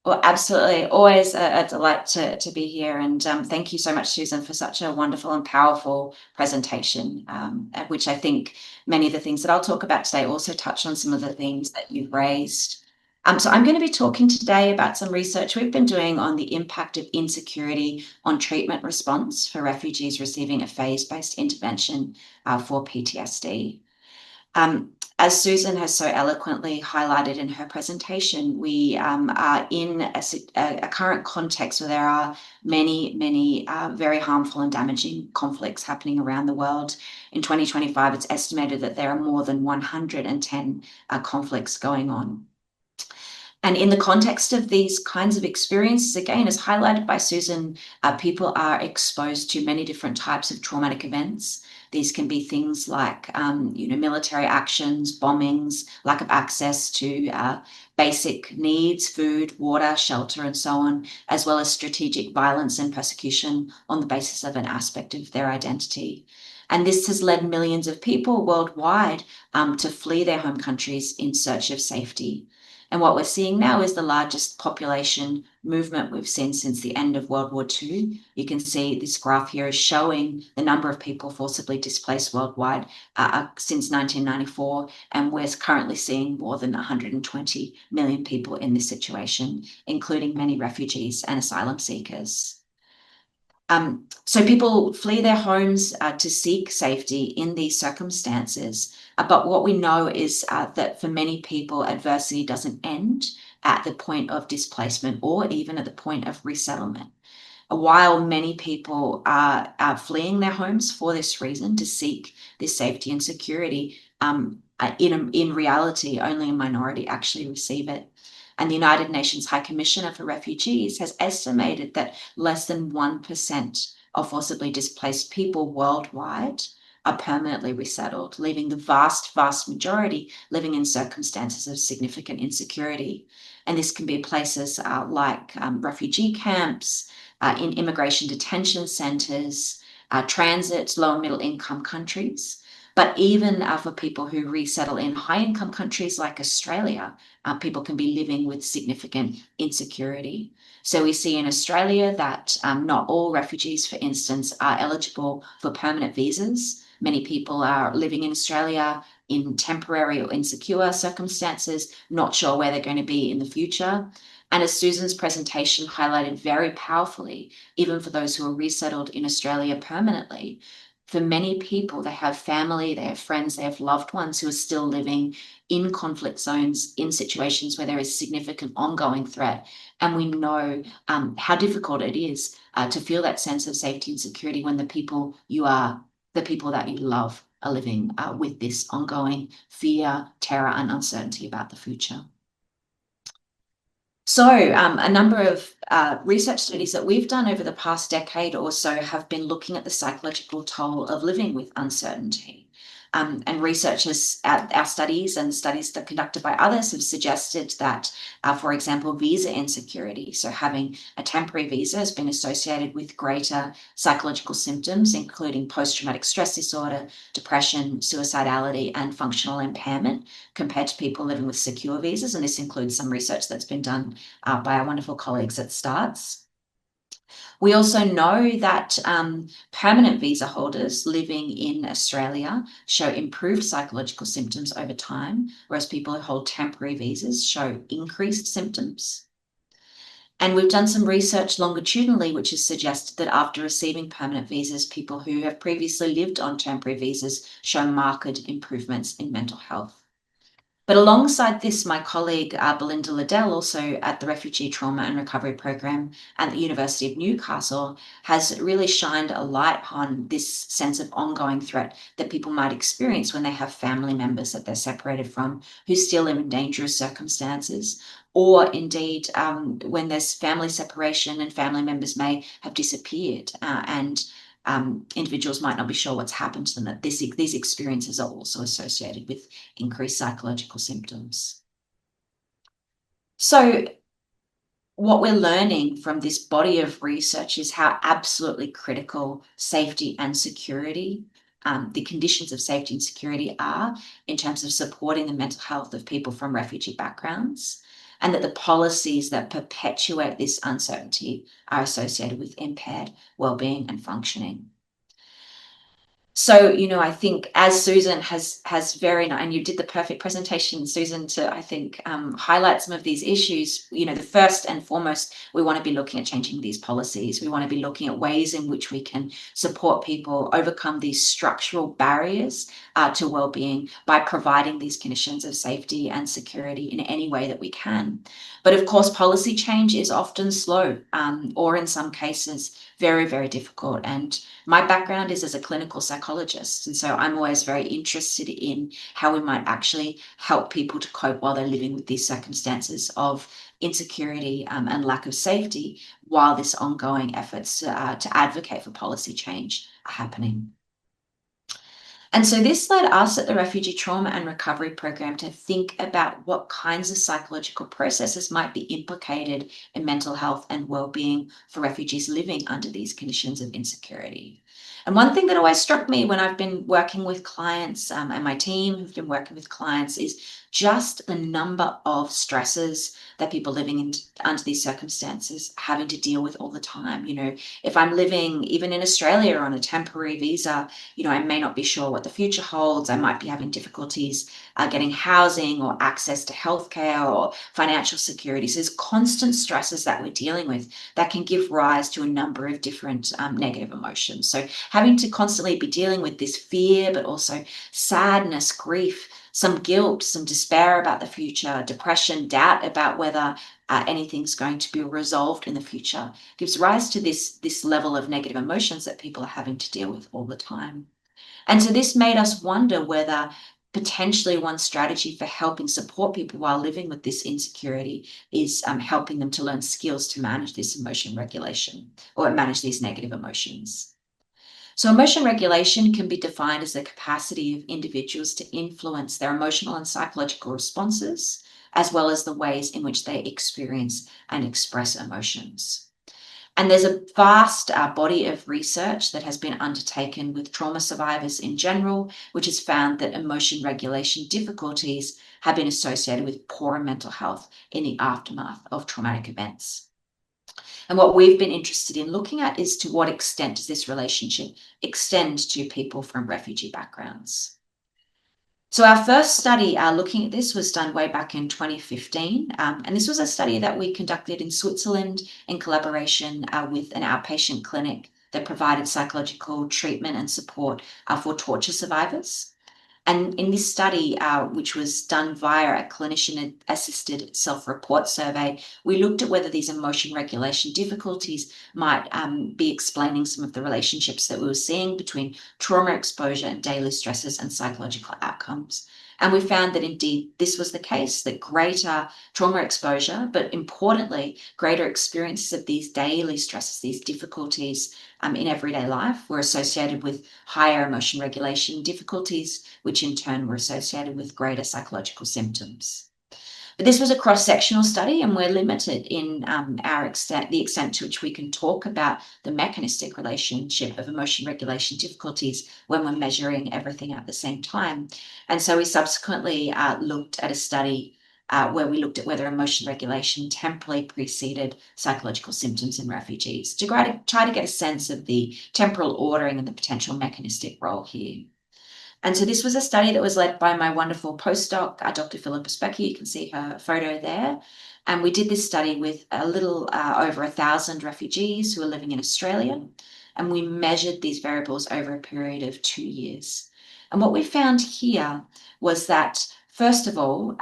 Well, absolutely. Always a delight to be here. And thank you so much, Susan, for such a wonderful and powerful presentation, at which I think many of the things that I'll talk about today also touch on some of the themes that you've raised. So I'm going to be talking today about some research we've been doing on the impact of insecurity on treatment response for refugees receiving a phase-based intervention for PTSD. As Susan has so eloquently highlighted in her presentation, we are in a current context where there are many very harmful and damaging conflicts happening around the world. In 2025, it's estimated that there are more than 110 conflicts going on. And in the context of these kinds of experiences, again, as highlighted by Susan, people are exposed to many different types of traumatic events. These can be things like, military actions, bombings, lack of access to basic needs, food, water, shelter, and so on, as well as strategic violence and persecution on the basis of an aspect of their identity. And this has led millions of people worldwide to flee their home countries in search of safety. And what we're seeing now is the largest population movement we've seen since the end of World War II. You can see this graph here is showing the number of people forcibly displaced worldwide since 1994, and we're currently seeing more than 120 million people in this situation, including many refugees and asylum seekers. So people flee their homes to seek safety in these circumstances. But what we know is that for many people, adversity doesn't end at the point of displacement or even at the point of resettlement. While many people are fleeing their homes for this reason, to seek this safety and security, in reality, only a minority actually receive it. And the United Nations High Commissioner for Refugees has estimated that less than 1% of forcibly displaced people worldwide are permanently resettled, leaving the vast majority living in circumstances of significant insecurity. And this can be places like refugee camps, in immigration detention centres, transit, low and middle income countries. But even for people who resettle in high income countries like Australia, people can be living with significant insecurity. So we see in Australia that not all refugees, for instance, are eligible for permanent visas. Many people are living in Australia in temporary or insecure circumstances, not sure where they're going to be in the future. And as Susan's presentation highlighted very powerfully, even for those who are resettled in Australia permanently, for many people, they have family, they have friends, they have loved ones who are still living in conflict zones, in situations where there is significant ongoing threat. And we know how difficult it is to feel that sense of safety and security when the people that you love are living with this ongoing fear, terror, and uncertainty about the future. So a number of research studies that we've done over the past decade or so have been looking at the psychological toll of living with uncertainty. And researchers at our studies and studies that are conducted by others have suggested that, for example, visa insecurity, so having a temporary visa, has been associated with greater psychological symptoms, including post-traumatic stress disorder, depression, suicidality, and functional impairment compared to people living with secure visas. And this includes some research that's been done by our wonderful colleagues at STARTS. We also know that permanent visa holders living in Australia show improved psychological symptoms over time, whereas people who hold temporary visas show increased symptoms. And we've done some research longitudinally, which has suggested that after receiving permanent visas, people who have previously lived on temporary visas show marked improvements in mental health. But alongside this, my colleague Belinda Liddell, also at the Refugee Trauma and Recovery Program at the University of Newcastle, has really shined a light on this sense of ongoing threat that people might experience when they have family members that they're separated from who still live in dangerous circumstances, or indeed when there's family separation and family members may have disappeared and individuals might not be sure what's happened to them, that these experiences are also associated with increased psychological symptoms. So what we're learning from this body of research is how absolutely critical safety and security, the conditions of safety and security are in terms of supporting the mental health of people from refugee backgrounds. and that the policies that perpetuate this uncertainty are associated with impaired well-being and functioning. So, I think as Susan has very, and you did the perfect presentation, Susan, to, I think, highlight some of these issues. The first and foremost, we want to be looking at changing these policies. We want to be looking at ways in which we can support people overcome these structural barriers to well-being by providing these conditions of safety and security in any way that we can. But of course, policy change is often slow, or in some cases, very, very difficult. And my background is as a clinical psychologist, and so I'm always very interested in how we might actually help people to cope while they're living with these circumstances of insecurity and lack of safety, while this ongoing efforts to advocate for policy change are happening. And so this led us at the Refugee Trauma and Recovery Program to think about what kinds of psychological processes might be implicated in mental health and well-being for refugees living under these conditions of insecurity. And one thing that always struck me when I've been working with clients and my team who've been working with clients is just the number of stresses that people living under these circumstances having to deal with all the time. If I'm living even in Australia on a temporary visa, I may not be sure what the future holds. I might be having difficulties getting housing or access to healthcare or financial security. So there's constant stresses that we're dealing with that can give rise to a number of different negative emotions. So having to constantly be dealing with this fear, but also sadness, grief, some guilt, some despair about the future, depression, doubt about whether anything's going to be resolved in the future, gives rise to this level of negative emotions that people are having to deal with all the time. And so this made us wonder whether potentially one strategy for helping support people while living with this insecurity is helping them to learn skills to manage this emotion regulation or manage these negative emotions. So emotion regulation can be defined as the capacity of individuals to influence their emotional and psychological responses, as well as the ways in which they experience and express emotions. And there's a vast body of research that has been undertaken with trauma survivors in general, which has found that emotion regulation difficulties have been associated with poorer mental health in the aftermath of traumatic events. And what we've been interested in looking at is to what extent does this relationship extend to people from refugee backgrounds. So our first study looking at this was done way back in 2015. And this was a study that we conducted in Switzerland in collaboration with an outpatient clinic that provided psychological treatment and support for torture survivors. And in this study, which was done via a clinician-assisted self-report survey, we looked at whether these emotion regulation difficulties might be explaining some of the relationships that we were seeing between trauma exposure and daily stresses and psychological outcomes. And we found that indeed this was the case, that greater trauma exposure, but importantly, greater experiences of these daily stresses, these difficulties in everyday life were associated with higher emotion regulation difficulties, which in turn were associated with greater psychological symptoms. But this was a cross-sectional study, and we're limited in the extent to which we can talk about the mechanistic relationship of emotion regulation difficulties when we're measuring everything at the same time. And so we subsequently looked at a study where we looked at whether emotion regulation temporally preceded psychological symptoms in refugees to try to get a sense of the temporal ordering and the potential mechanistic role here. And so this was a study that was led by my wonderful postdoc, Dr. Philippa Specky. You can see her photo there. And we did this study with a little over 1,000 refugees who are living in Australia. And we measured these variables over a period of 2 years. And what we found here was that, first of all,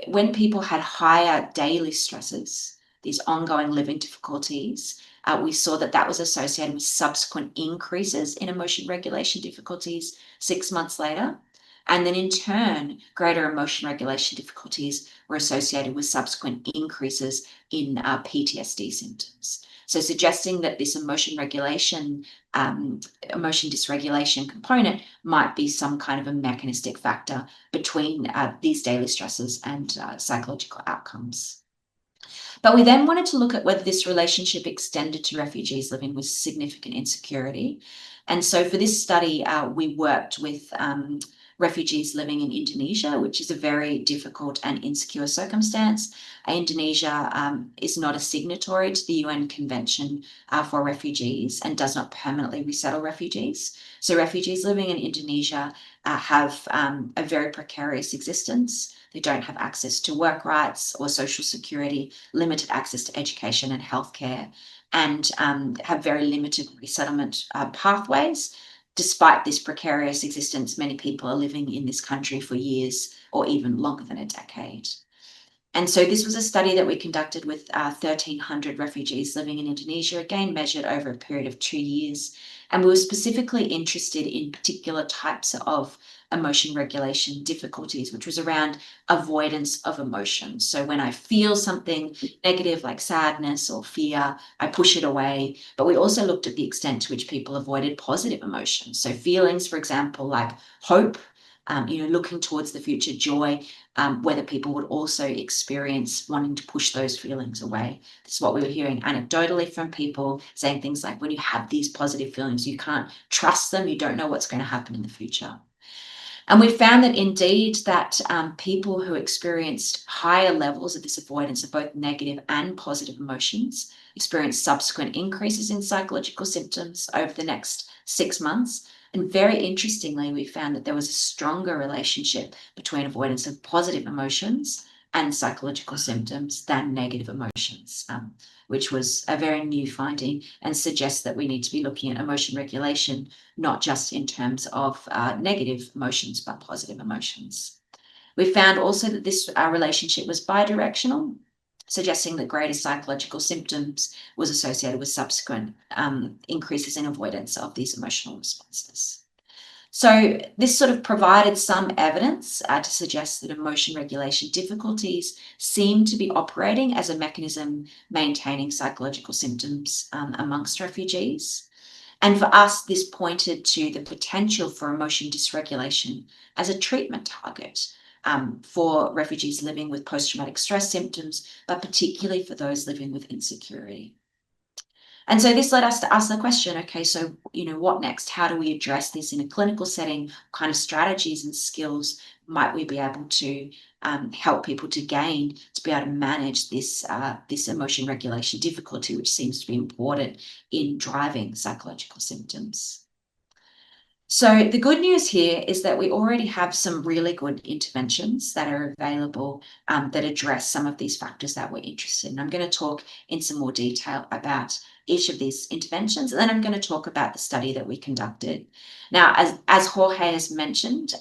when people had higher daily stresses, these ongoing living difficulties, we saw that that was associated with subsequent increases in emotion regulation difficulties 6 months later. And then in turn, greater emotion regulation difficulties were associated with subsequent increases in PTSD symptoms. So suggesting that this emotion regulation, emotion dysregulation component might be some kind of a mechanistic factor between these daily stresses and psychological outcomes. But we then wanted to look at whether this relationship extended to refugees living with significant insecurity. And so for this study, we worked with refugees living in Indonesia, which is a very difficult and insecure circumstance. Indonesia is not a signatory to the UN Convention for Refugees and does not permanently resettle refugees. So refugees living in Indonesia have a very precarious existence. They don't have access to work rights or social security, limited access to education and healthcare, and have very limited resettlement pathways. Despite this precarious existence, many people are living in this country for years or even longer than a decade. And so this was a study that we conducted with 1,300 refugees living in Indonesia, again measured over a period of 2 years. And we were specifically interested in particular types of emotion regulation difficulties, which was around avoidance of emotions. So when I feel something negative like sadness or fear, I push it away. But we also looked at the extent to which people avoided positive emotions. So feelings, for example, like hope, looking towards the future, joy, whether people would also experience wanting to push those feelings away. This is what we were hearing anecdotally from people saying things like, when you have these positive feelings, you can't trust them, you don't know what's going to happen in the future. And we found that indeed that people who experienced higher levels of this avoidance of both negative and positive emotions experienced subsequent increases in psychological symptoms over the next 6 months. And very interestingly, we found that there was a stronger relationship between avoidance of positive emotions and psychological symptoms than negative emotions, which was a very new finding and suggests that we need to be looking at emotion regulation, not just in terms of negative emotions, but positive emotions. We found also that this relationship was bidirectional, suggesting that greater psychological symptoms was associated with subsequent increases in avoidance of these emotional responses. So this sort of provided some evidence to suggest that emotion regulation difficulties seem to be operating as a mechanism maintaining psychological symptoms amongst refugees. And for us, this pointed to the potential for emotion dysregulation as a treatment target for refugees living with post-traumatic stress symptoms, but particularly for those living with insecurity. And so this led us to ask the question, okay, so, what next? How do we address this in a clinical setting? What kind of strategies and skills might we be able to help people to gain to be able to manage this emotion regulation difficulty, which seems to be important in driving psychological symptoms? So the good news here is that we already have some really good interventions that are available that address some of these factors that we're interested in. I'm going to talk in some more detail about each of these interventions, and then I'm going to talk about the study that we conducted. Now, as Jorge has mentioned,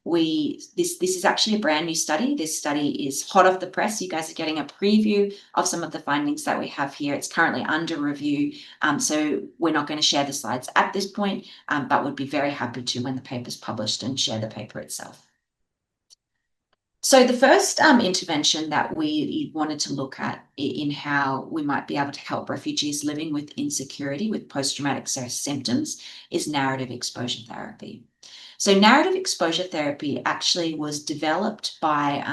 this is actually a brand new study. This study is hot off the press. You guys are getting a preview of some of the findings that we have here. It's currently under review, so we're not going to share the slides at this point, but would be very happy to when the paper's published and share the paper itself. So the first intervention that we wanted to look at in how we might be able to help refugees living with insecurity with post-traumatic stress symptoms is narrative exposure therapy. So narrative exposure therapy actually was developed by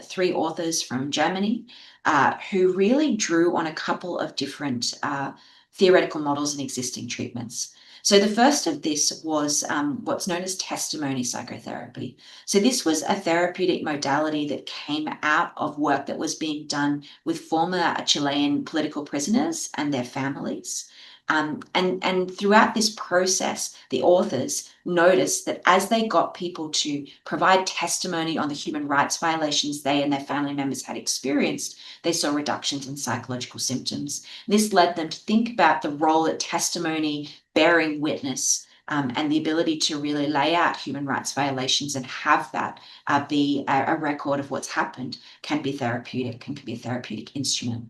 3 authors from Germany who really drew on a couple of different theoretical models and existing treatments. So the first of this was what's known as testimony psychotherapy. So this was a therapeutic modality that came out of work that was being done with former Chilean political prisoners and their families. And throughout this process, the authors noticed that as they got people to provide testimony on the human rights violations they and their family members had experienced, they saw reductions in psychological symptoms. This led them to think about the role that testimony, bearing witness, and the ability to really lay out human rights violations and have that be a record of what's happened can be therapeutic and can be a therapeutic instrument.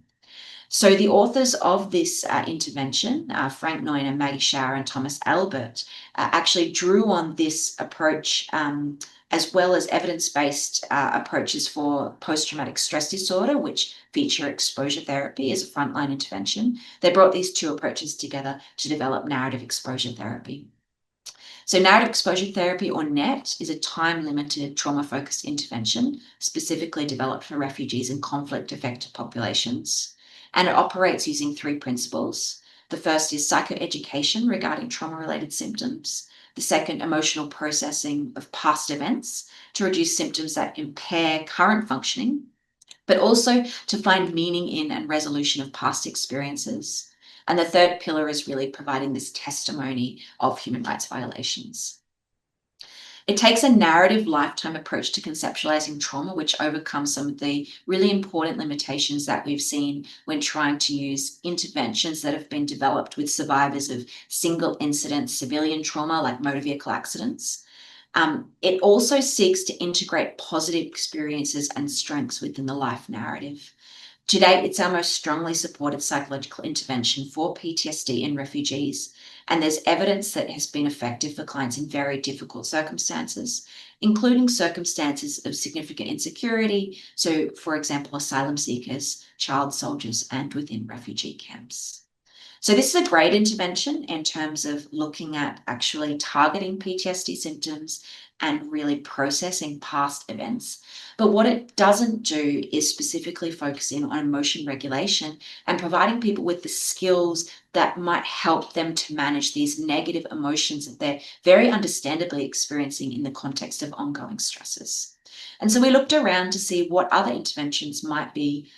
So the authors of this intervention, Frank Neuner, Maggie Schauer, and Thomas Albert, actually drew on this approach as well as evidence-based approaches for post-traumatic stress disorder, which feature exposure therapy as a frontline intervention. They brought these 2 approaches together to develop narrative exposure therapy. So narrative exposure therapy, or NET, is a time-limited trauma-focused intervention specifically developed for refugees and conflict-affected populations. And it operates using 3 principles. The first is psychoeducation regarding trauma-related symptoms. The second, emotional processing of past events to reduce symptoms that impair current functioning, but also to find meaning in and resolution of past experiences. And the third pillar is really providing this testimony of human rights violations. It takes a narrative lifetime approach to conceptualizing trauma, which overcomes some of the really important limitations that we've seen when trying to use interventions that have been developed with survivors of single incident civilian trauma, like motor vehicle accidents. It also seeks to integrate positive experiences and strengths within the life narrative. To date, it's our most strongly supported psychological intervention for PTSD in refugees, and there's evidence that it has been effective for clients in very difficult circumstances, including circumstances of significant insecurity, so for example, asylum seekers, child soldiers, and within refugee camps. So this is a great intervention in terms of looking at actually targeting PTSD symptoms and really processing past events. But what it doesn't do is specifically focus in on emotion regulation and providing people with the skills that might help them to manage these negative emotions that they're very understandably experiencing in the context of ongoing stresses. And so we looked around to see what other interventions might be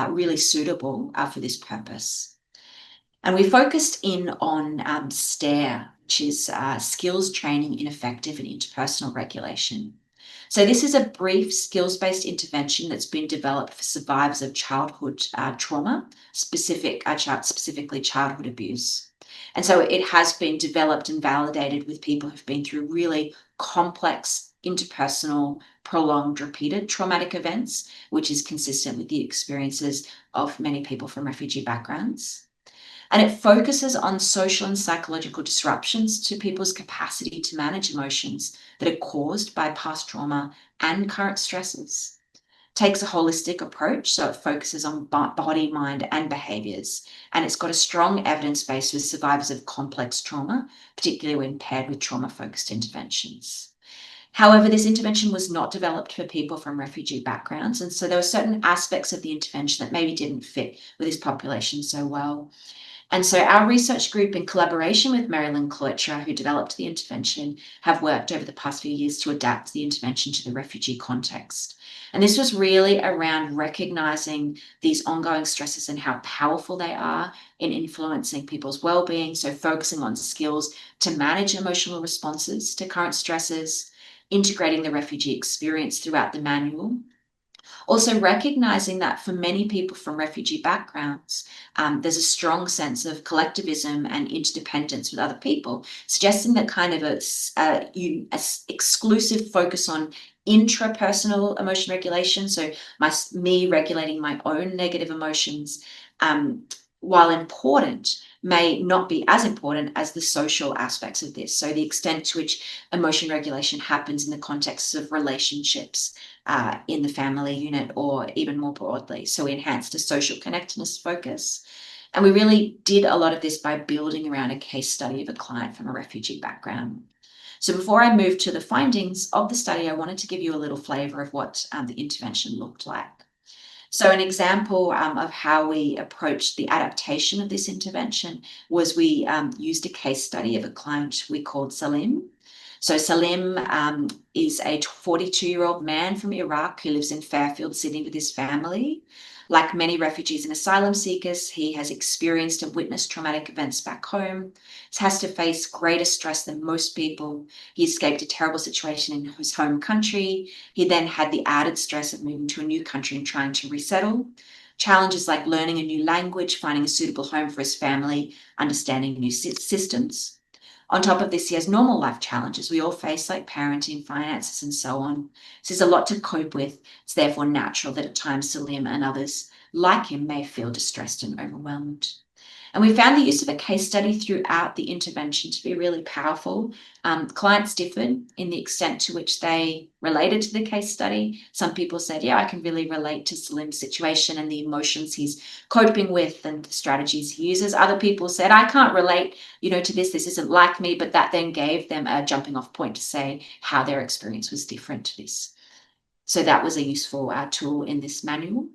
really suitable for this purpose. And we focused in on STARE, which is skills training in effective and interpersonal regulation. So this is a brief skills-based intervention that's been developed for survivors of childhood trauma, specifically childhood abuse. And so it has been developed and validated with people who've been through really complex interpersonal, prolonged, repeated traumatic events, which is consistent with the experiences of many people from refugee backgrounds. And it focuses on social and psychological disruptions to people's capacity to manage emotions that are caused by past trauma and current stresses. Takes a holistic approach, so it focuses on body, mind, and behaviors. And it's got a strong evidence base with survivors of complex trauma, particularly when paired with trauma-focused interventions. However, this intervention was not developed for people from refugee backgrounds, and so there were certain aspects of the intervention that maybe didn't fit with this population so well. And so our research group, in collaboration with Marilyn Kloetra, who developed the intervention, have worked over the past few years to adapt the intervention to the refugee context. And this was really around recognizing these ongoing stresses and how powerful they are in influencing people's well-being. So focusing on skills to manage emotional responses to current stresses, integrating the refugee experience throughout the manual. Also recognizing that for many people from refugee backgrounds, there's a strong sense of collectivism and interdependence with other people, suggesting that kind of a exclusive focus on intrapersonal emotion regulation, so me regulating my own negative emotions, while important, may not be as important as the social aspects of this. So the extent to which emotion regulation happens in the context of relationships in the family unit or even more broadly. So we enhanced a social connectedness focus. And we really did a lot of this by building around a case study of a client from a refugee background. So before I move to the findings of the study, I wanted to give you a little flavor of what the intervention looked like. So an example of how we approached the adaptation of this intervention was we used a case study of a client we called Salim. So Salim is a 42-year-old man from Iraq who lives in Fairfield, Sydney with his family. Like many refugees and asylum seekers, he has experienced and witnessed traumatic events back home. He has to face greater stress than most people. He escaped a terrible situation in his home country. He then had the added stress of moving to a new country and trying to resettle. Challenges like learning a new language, finding a suitable home for his family, understanding new systems. On top of this, he has normal life challenges we all face, like parenting, finances, and so on. So there's a lot to cope with. It's therefore natural that at times Salim and others like him may feel distressed and overwhelmed. And we found the use of a case study throughout the intervention to be really powerful. Clients differed in the extent to which they related to the case study. Some people said, yeah, I can really relate to Salim's situation and the emotions he's coping with and the strategies he uses. Other people said, I can't relate, to this isn't like me, but that then gave them a jumping off point to say how their experience was different to this. So that was a useful tool in this manual.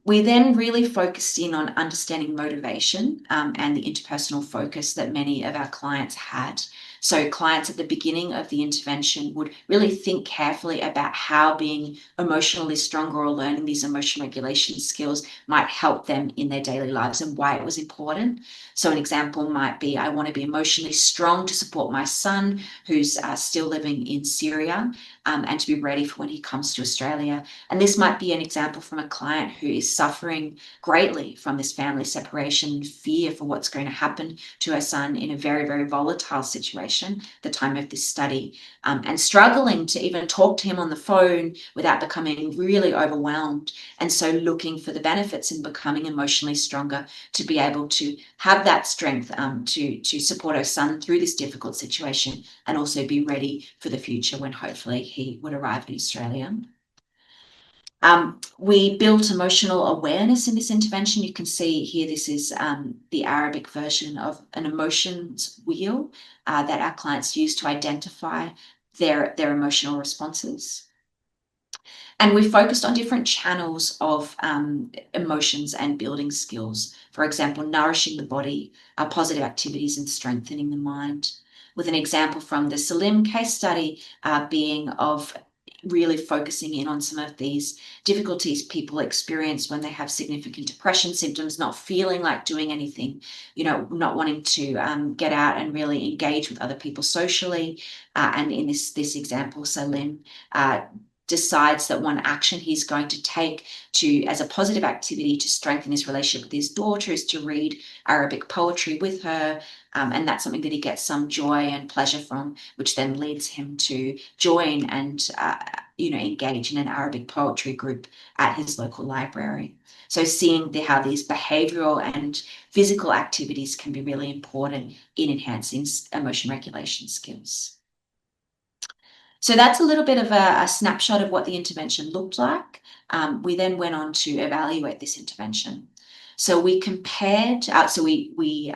We then really focused in on understanding motivation and the interpersonal focus that many of our clients had. So clients at the beginning of the intervention would really think carefully about how being emotionally stronger or learning these emotion regulation skills might help them in their daily lives and why it was important. So an example might be, I want to be emotionally strong to support my son who's still living in Syria and to be ready for when he comes to Australia. And this might be an example from a client who is suffering greatly from this family separation, fear for what's going to happen to her son in a very, very volatile situation at the time of this study, and struggling to even talk to him on the phone without becoming really overwhelmed. And so looking for the benefits in becoming emotionally stronger to be able to have that strength to support her son through this difficult situation and also be ready for the future when hopefully he would arrive in Australia. We built emotional awareness in this intervention. You can see here, this is the Arabic version of an emotions wheel that our clients use to identify their emotional responses. And we focused on different channels of emotions and building skills. For example, nourishing the body, positive activities, and strengthening the mind. With an example from the Salim case study being of really focusing in on some of these difficulties people experience when they have significant depression symptoms, not feeling like doing anything, not wanting to get out and really engage with other people socially. And in this example, Salim decides that one action he's going to take as a positive activity to strengthen his relationship with his daughter is to read Arabic poetry with her. And that's something that he gets some joy and pleasure from, which then leads him to join and engage in an Arabic poetry group at his local library. So seeing how these behavioral and physical activities can be really important in enhancing emotion regulation skills. So that's a little bit of a snapshot of what the intervention looked like. We then went on to evaluate this intervention. So we compared, we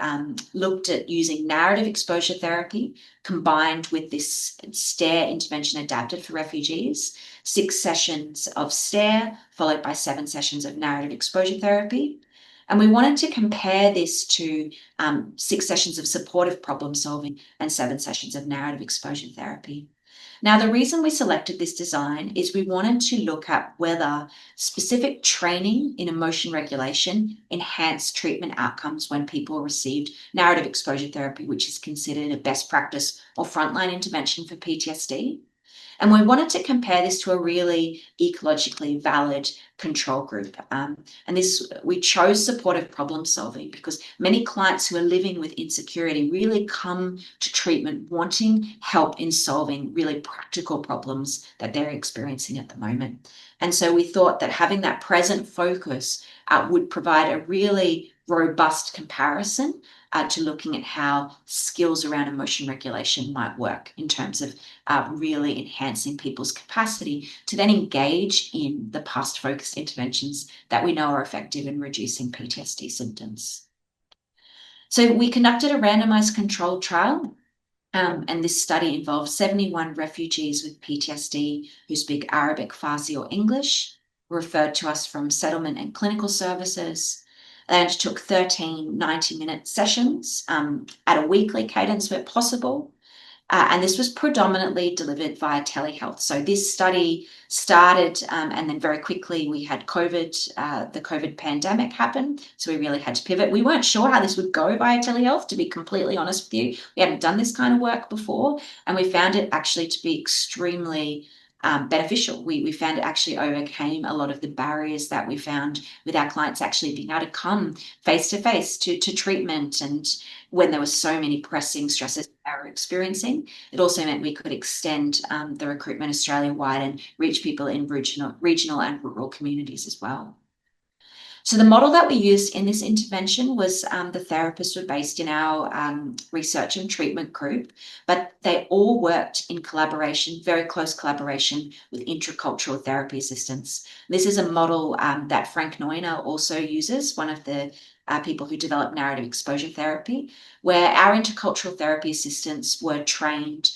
looked at using narrative exposure therapy combined with this STARE intervention adapted for refugees, 6 sessions of STARE followed by 7 sessions of narrative exposure therapy. And we wanted to compare this to 6 sessions of supportive problem solving and 7 sessions of narrative exposure therapy. Now, the reason we selected this design is we wanted to look at whether specific training in emotion regulation enhanced treatment outcomes when people received narrative exposure therapy, which is considered a best practice or frontline intervention for PTSD. And we wanted to compare this to a really ecologically valid control group. And we chose supportive problem solving because many clients who are living with insecurity really come to treatment wanting help in solving really practical problems that they're experiencing at the moment. And so we thought that having that present focus would provide a really robust comparison to looking at how skills around emotion regulation might work in terms of really enhancing people's capacity to then engage in the past focused interventions that we know are effective in reducing PTSD symptoms. So we conducted a randomized controlled trial, and this study involved 71 refugees with PTSD who speak Arabic, Farsi, or English, referred to us from settlement and clinical services. They undertook 13 90-minute sessions at a weekly cadence where possible. And this was predominantly delivered via telehealth. So this study started and then very quickly we had COVID, the COVID pandemic happen. So we really had to pivot. We weren't sure how this would go via telehealth, to be completely honest with you. We hadn't done this kind of work before, and we found it actually to be extremely beneficial. We found it actually overcame a lot of the barriers that we found with our clients actually being able to come face to face to treatment, and when there were so many pressing stresses they were experiencing. It also meant we could extend the recruitment Australia-wide and reach people in regional and rural communities as well. So the model that we used in this intervention was the therapists were based in our research and treatment group, but they all worked in collaboration, very close collaboration with intercultural therapy assistants. This is a model that Frank Neuner also uses, one of the people who developed narrative exposure therapy, where our intercultural therapy assistants were trained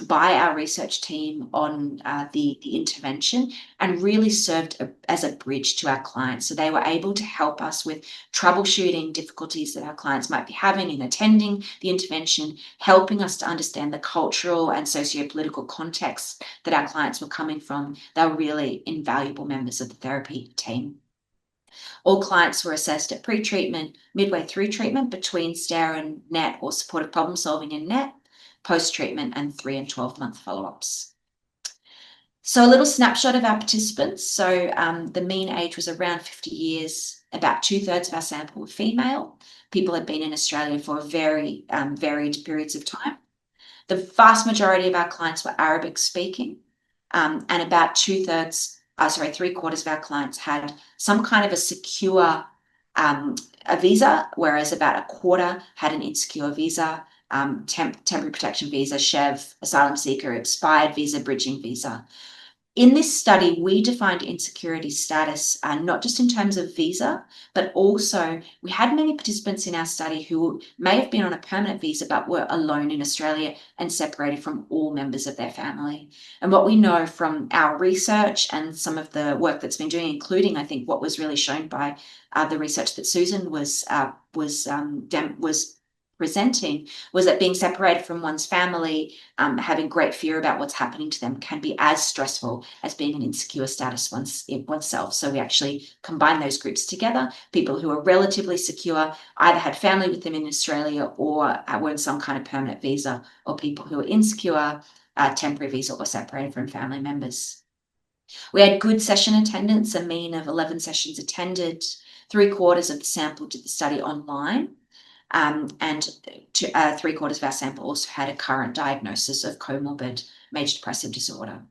by our research team on the intervention and really served as a bridge to our clients. So they were able to help us with troubleshooting difficulties that our clients might be having in attending the intervention, helping us to understand the cultural and socio-political context that our clients were coming from. They were really invaluable members of the therapy team. All clients were assessed at pre-treatment, midway through treatment, between STARE and NET or supportive problem solving in NET, post-treatment, and 3 and 12-month follow-ups. So a little snapshot of our participants. So the mean age was around 50 years. About 2/3 of our sample were female. People had been in Australia for very varied periods of time. The vast majority of our clients were Arabic speaking, and about 3/4 of our clients had some kind of a secure a visa, whereas about a quarter had an insecure visa, temporary protection visa, SHEV, asylum seeker, expired visa, bridging visa. In this study, we defined insecurity status not just in terms of visa, but also we had many participants in our study who may have been on a permanent visa but were alone in Australia and separated from all members of their family. And what we know from our research and some of the work that's been doing, including I think what was really shown by the research that Susan was presenting, was that being separated from one's family, having great fear about what's happening to them, can be as stressful as being an insecure status oneself. So we actually combine those groups together. People who are relatively secure either had family with them in Australia or were in some kind of permanent visa, or people who are insecure, temporary visa, or separated from family members. We had good session attendance, a mean of 11 sessions attended. 3/4 of the sample did the study online. And 3/4 of our sample also had a current diagnosis of comorbid major depressive disorder.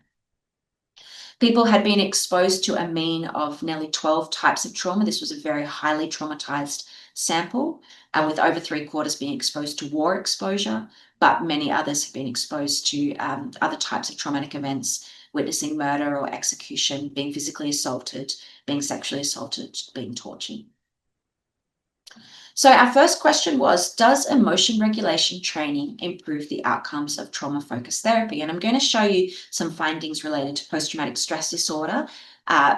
People had been exposed to a mean of nearly 12 types of trauma. This was a very highly traumatized sample, with over 3/4 being exposed to war exposure, but many others have been exposed to other types of traumatic events, witnessing murder or execution, being physically assaulted, being sexually assaulted, being tortured. So our first question was, does emotion regulation training improve the outcomes of trauma-focused therapy? And I'm going to show you some findings related to post-traumatic stress disorder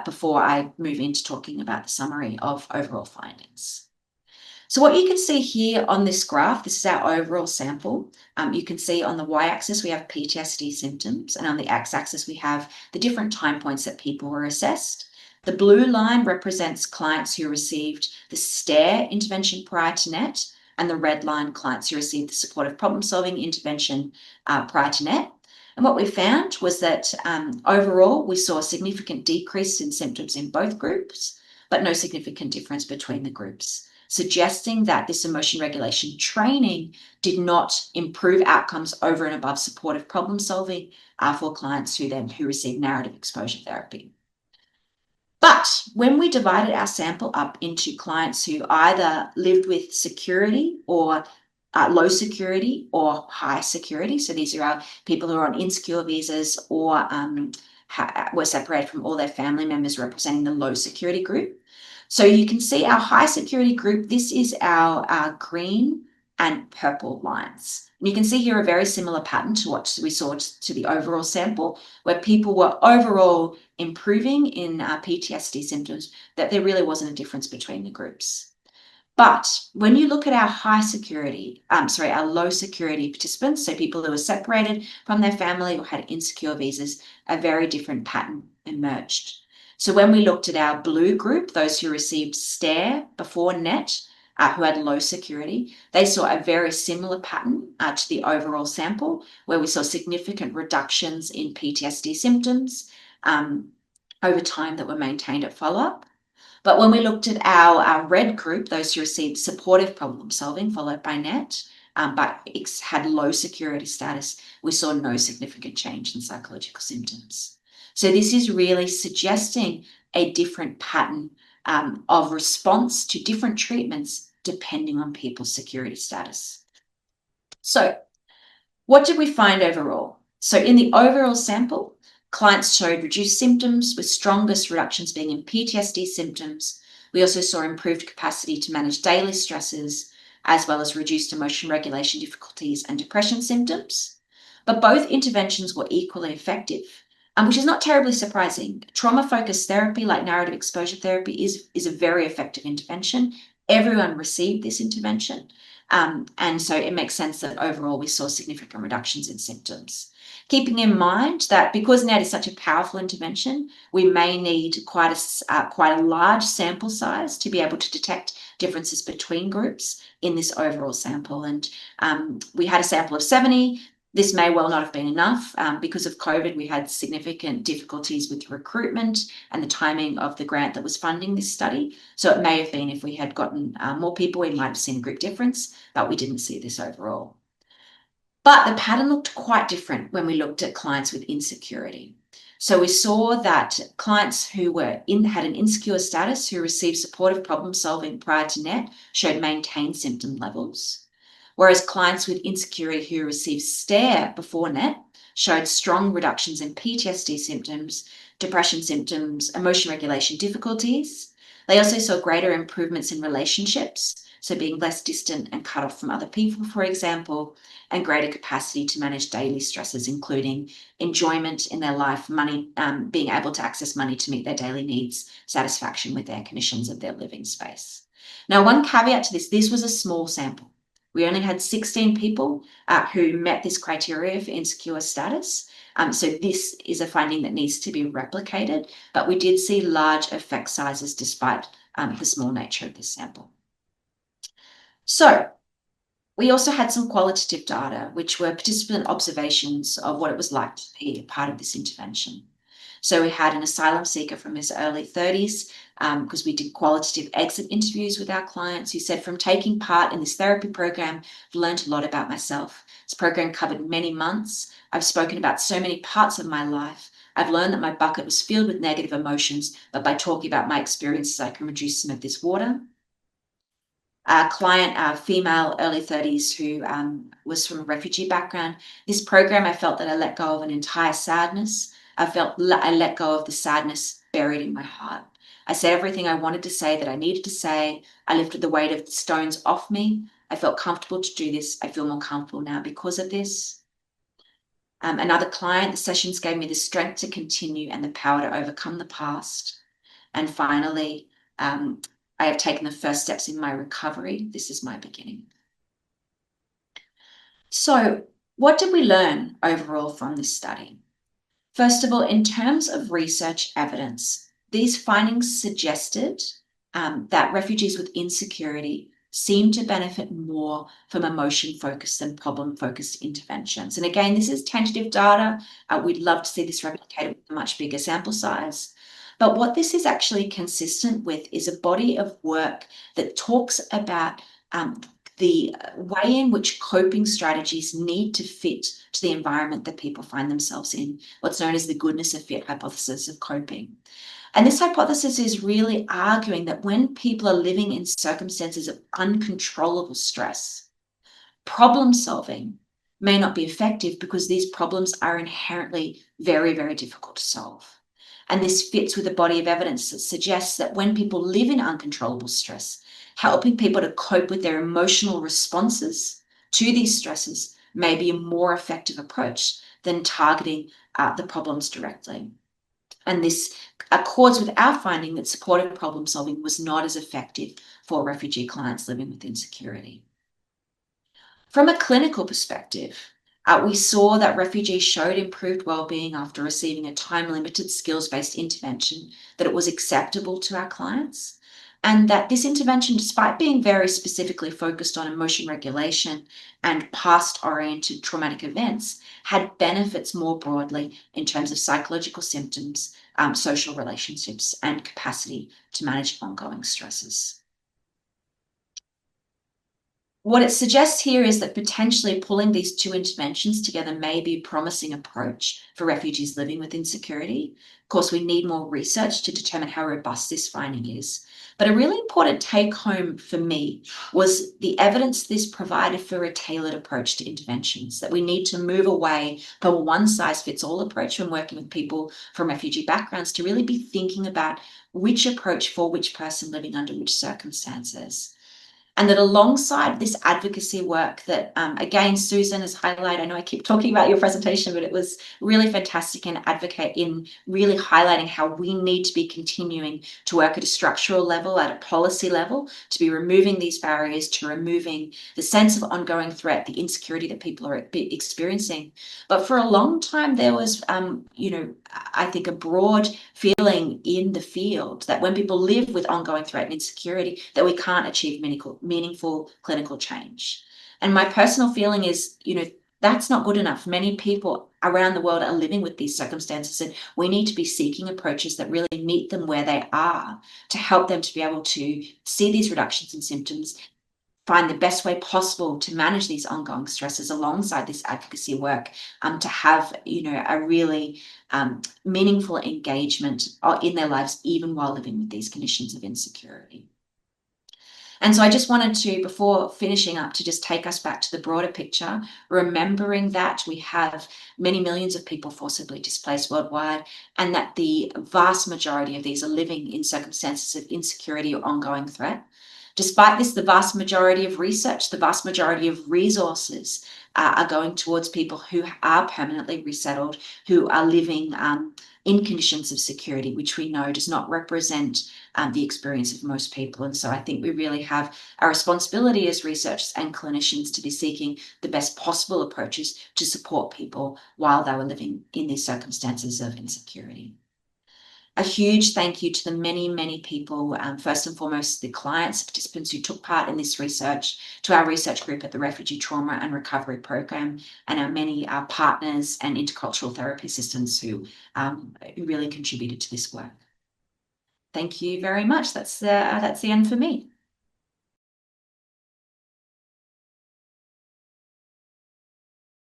before I move into talking about the summary of overall findings. So what you can see here on this graph, this is our overall sample. You can see on the y-axis we have PTSD symptoms, and on the x-axis we have the different time points that people were assessed. The blue line represents clients who received the STARE intervention prior to NET, and the red line clients who received the supportive problem-solving intervention prior to NET. And what we found was that overall we saw a significant decrease in symptoms in both groups, but no significant difference between the groups, suggesting that this emotion regulation training did not improve outcomes over and above supportive problem-solving for clients who received narrative exposure therapy. But when we divided our sample up into clients who either lived with security or low security or high security, so these are our people who are on insecure visas or were separated from all their family members, representing the low security group. So you can see our high security group, this is our green and purple lines. And you can see here a very similar pattern to what we saw to the overall sample, where people were overall improving in PTSD symptoms, that there really wasn't a difference between the groups. But when you look at our our low security participants, so people who were separated from their family or had insecure visas, a very different pattern emerged. So when we looked at our blue group, those who received STARE before NET, who had low security, they saw a very similar pattern to the overall sample, where we saw significant reductions in PTSD symptoms over time that were maintained at follow-up. But when we looked at our red group, those who received supportive problem solving followed by NET, but had low security status, we saw no significant change in psychological symptoms. So this is really suggesting a different pattern of response to different treatments depending on people's security status. So what did we find overall? So in the overall sample, clients showed reduced symptoms, with strongest reductions being in PTSD symptoms, We also saw improved capacity to manage daily stresses, as well as reduced emotion regulation difficulties and depression symptoms. But both interventions were equally effective, which is not terribly surprising. Trauma-focused therapy, like narrative exposure therapy, is a very effective intervention. Everyone received this intervention. And so it makes sense that overall we saw significant reductions in symptoms. Keeping in mind that because NET is such a powerful intervention, we may need quite a large sample size to be able to detect differences between groups in this overall sample. And we had a sample of 70. This may well not have been enough. Because of COVID, we had significant difficulties with recruitment and the timing of the grant that was funding this study. So it may have been if we had gotten more people, we might have seen a group difference, but we didn't see this overall. But the pattern looked quite different when we looked at clients with insecurity. So we saw that clients who had an insecure status who received supportive problem solving prior to NET showed maintained symptom levels, whereas clients with insecurity who received STARE before NET showed strong reductions in PTSD symptoms, depression symptoms, emotion regulation difficulties. They also saw greater improvements in relationships, so being less distant and cut off from other people, for example, and greater capacity to manage daily stresses, including enjoyment in their life, money, being able to access money to meet their daily needs, satisfaction with their conditions of their living space. Now, one caveat to this was a small sample. We only had 16 people who met this criteria for insecure status. So this is a finding that needs to be replicated, but we did see large effect sizes despite the small nature of this sample. So we also had some qualitative data, which were participant observations of what it was like to be a part of this intervention. So we had an asylum seeker from his early 30s, because we did qualitative exit interviews with our clients, who said, from taking part in this therapy program, I've learned a lot about myself. This program covered many months. I've spoken about so many parts of my life. I've learned that my bucket was filled with negative emotions, but by talking about my experiences, I can reduce some of this water. A client, female, early 30s, who was from a refugee background. This program, I felt that I let go of an entire sadness. I let go of the sadness buried in my heart. I said everything I wanted to say that I needed to say. I lifted the weight of the stones off me. I felt comfortable to do this. I feel more comfortable now because of this. Another client, the sessions gave me the strength to continue and the power to overcome the past. And finally, I have taken the first steps in my recovery. This is my beginning. So what did we learn overall from this study? First of all, in terms of research evidence, these findings suggested that refugees with insecurity seem to benefit more from emotion-focused than problem-focused interventions. And again, this is tentative data. We'd love to see this replicated with a much bigger sample size. But what this is actually consistent with is a body of work that talks about the way in which coping strategies need to fit to the environment that people find themselves in, what's known as the goodness of fit hypothesis of coping. And this hypothesis is really arguing that when people are living in circumstances of uncontrollable stress, problem solving may not be effective because these problems are inherently very, very difficult to solve. And this fits with a body of evidence that suggests that when people live in uncontrollable stress, helping people to cope with their emotional responses to these stresses may be a more effective approach than targeting the problems directly. And this accords with our finding that supportive problem solving was not as effective for refugee clients living with insecurity. From a clinical perspective, we saw that refugees showed improved well-being after receiving a time-limited skills-based intervention, that it was acceptable to our clients, and that this intervention, despite being very specifically focused on emotion regulation and past-oriented traumatic events, had benefits more broadly in terms of psychological symptoms, social relationships, and capacity to manage ongoing stresses. what it suggests here is that potentially pulling these two interventions together may be a promising approach for refugees living with insecurity. Of course, we need more research to determine how robust this finding is. But a really important take home for me was the evidence this provided for a tailored approach to interventions, that we need to move away from a one size fits all approach when working with people from refugee backgrounds to really be thinking about which approach for which person living under which circumstances. And that alongside this advocacy work that, again, Susan has highlighted, I know I keep talking about your presentation, but it was really fantastic and advocate in really highlighting how we need to be continuing to work at a structural level, at a policy level, to be removing these barriers, to removing the sense of ongoing threat, the insecurity that people are experiencing. But for a long time, there was, I think, a broad feeling in the field that when people live with ongoing threat and insecurity, that we can't achieve meaningful clinical change. And my personal feeling is, that's not good enough. Many people around the world are living with these circumstances, and we need to be seeking approaches that really meet them where they are to help them to be able to see these reductions in symptoms, find the best way possible to manage these ongoing stresses alongside this advocacy work, to have, a really meaningful engagement in their lives, even while living with these conditions of insecurity. And so I just wanted to, before finishing up, to just take us back to the broader picture, remembering that we have many millions of people forcibly displaced worldwide, and that the vast majority of these are living in circumstances of insecurity or ongoing threat. Despite this, the vast majority of research, the vast majority of resources are going towards people who are permanently resettled, who are living in conditions of security, which we know does not represent the experience of most people. And so I think we really have a responsibility as researchers and clinicians to be seeking the best possible approaches to support people while they were living in these circumstances of insecurity. A huge thank you to the many, many people, first and foremost, the clients, participants who took part in this research, to our research group at the Refugee Trauma and Recovery Program, and our many partners and intercultural therapy assistants who really contributed to this work. Thank you very much. That's the end for me.